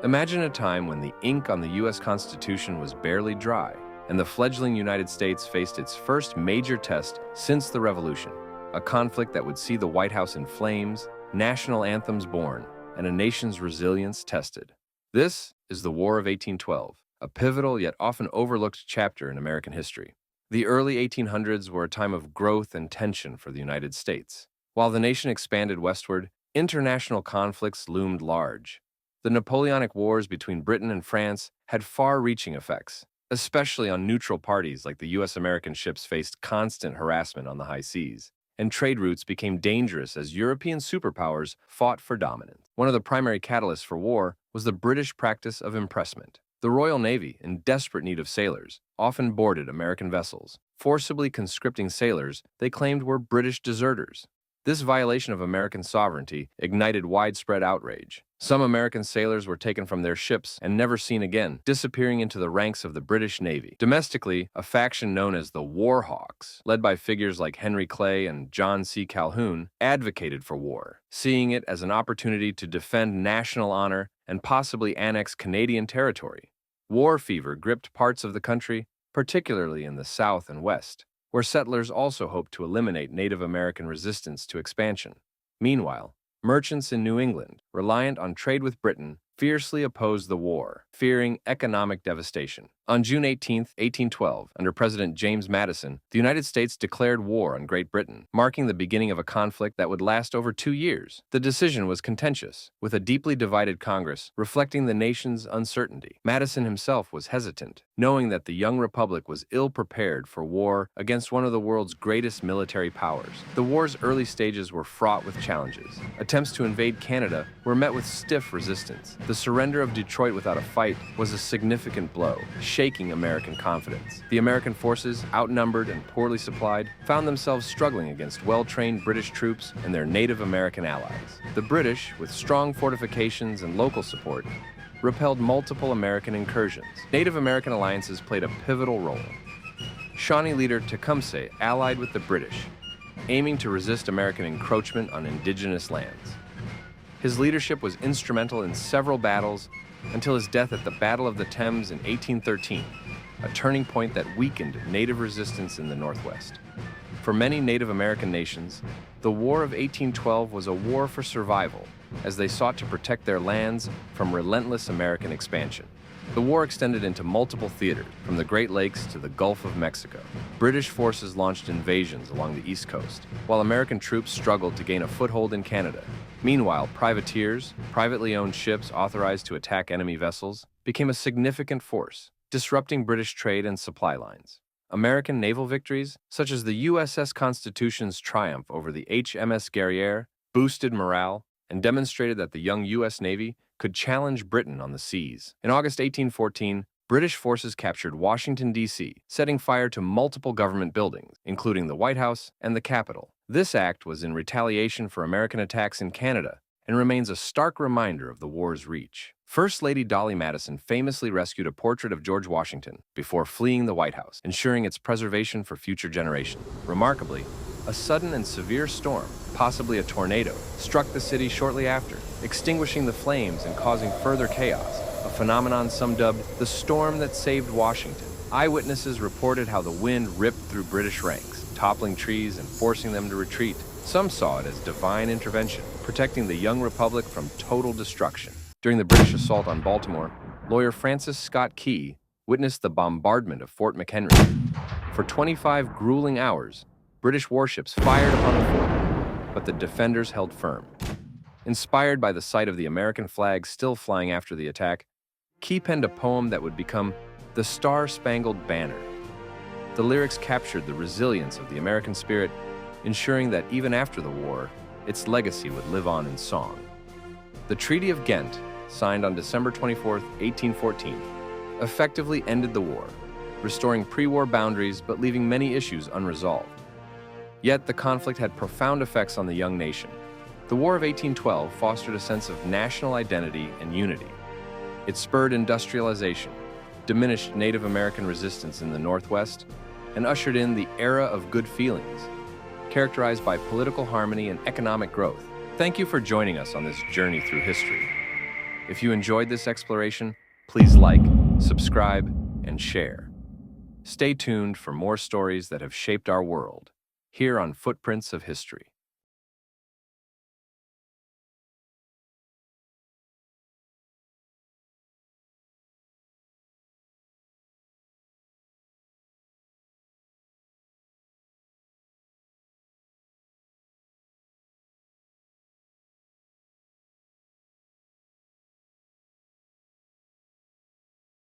Imagine a time when the ink on the U.S. Constitution was barely dry, and the fledgling United States faced its first major test since the Revolution, a conflict that would see the White House in flames, national anthems born, and a nation's resilience tested. This is the War of 1812, a pivotal yet often overlooked chapter in American history. The early 1800s were a time of growth and tension for the United States. While the nation expanded westward, international conflicts loomed large. The Napoleonic Wars between Britain and France had far-reaching effects, especially on neutral parties like the U.S. American ships faced constant harassment on the high seas, and trade routes became dangerous as European superpowers fought for dominance. One of the primary catalysts for war was the British practice of impressment. The Royal Navy, in desperate need of sailors, often boarded American vessels, forcibly conscripting sailors they claimed were British deserters. This violation of American sovereignty ignited widespread outrage. Some American sailors were taken from their ships and never seen again, disappearing into the ranks of the British Navy. Domestically, a faction known as the War Hawks, led by figures like Henry Clay and John C. Calhoun, advocated for war, seeing it as an opportunity to defend national honor and possibly annex Canadian territory. War fever gripped parts of the country, particularly in the South and West, where settlers also hoped to eliminate Native American resistance to expansion. Meanwhile, merchants in New England, reliant on trade with Britain, fiercely opposed the war, fearing economic devastation. On June 18, 1812, under President James Madison, the United States declared war on Great Britain, marking the beginning of a conflict that would last over 2 years. The decision was contentious, with a deeply divided Congress reflecting the nation's uncertainty. Madison himself was hesitant, knowing that the young republic was ill-prepared for war against one of the world's greatest military powers. The war's early stages were fraught with challenges. Attempts to invade Canada were met with stiff resistance. The surrender of Detroit without a fight was a significant blow, shaking American confidence. The American forces, outnumbered and poorly supplied, found themselves struggling against well-trained British troops and their Native American allies. The British, with strong fortifications and local support, repelled multiple American incursions. Native American alliances played a pivotal role. Shawnee leader Tecumseh allied with the British, aiming to resist American encroachment on indigenous lands. His leadership was instrumental in several battles until his death at the Battle of the Thames in 1813, a turning point that weakened Native resistance in the Northwest. For many Native American nations, the War of 1812 was a war for survival, as they sought to protect their lands from relentless American expansion. The war extended into multiple theaters, from the Great Lakes to the Gulf of Mexico. British forces launched invasions along the East Coast, while American troops struggled to gain a foothold in Canada. Meanwhile, privateers, privately owned ships authorized to attack enemy vessels, became a significant force, disrupting British trade and supply lines. American naval victories, such as the USS Constitution's triumph over the HMS Guerriere, boosted morale and demonstrated that the young U.S. Navy could challenge Britain on the seas. In August 1814, British forces captured Washington, D.C., setting fire to multiple government buildings, including the White House and the Capitol. This act was in retaliation for American attacks in Canada and remains a stark reminder of the war's reach. First Lady Dolly Madison famously rescued a portrait of George Washington before fleeing the White House, ensuring its preservation for future generations. Remarkably, a sudden and severe storm, possibly a tornado, struck the city shortly after, extinguishing the flames and causing further chaos, a phenomenon some dubbed the storm that saved Washington. Eyewitnesses reported how the wind ripped through British ranks, toppling trees and forcing them to retreat. Some saw it as divine intervention, protecting the young republic from total destruction. During the British assault on Baltimore, lawyer Francis Scott Key witnessed the bombardment of Fort McHenry. For 25 grueling hours, British warships fired upon the fort, but the defenders held firm. Inspired by the sight of the American flag still flying after the attack, Key penned a poem that would become the Starspangledbanner. The lyrics captured the resilience of the American spirit, ensuring that even after the war, its legacy would live on in song. The Treaty of Ghent, signed on December 24, 1814, effectively ended the war, restoring pre-war boundaries but leaving many issues unresolved. Yet the conflict had profound effects on the young nation. The War of 1812 fostered a sense of national identity and unity. It spurred industrialization, diminished Native American resistance in the Northwest, and ushered in the era of good feelings, characterized by political harmony and economic growth. Thank you for joining us on this journey through history. If you enjoyed this exploration, please like, subscribe, and share. Stay tuned for more stories that have shaped our world, here on Footprints of History.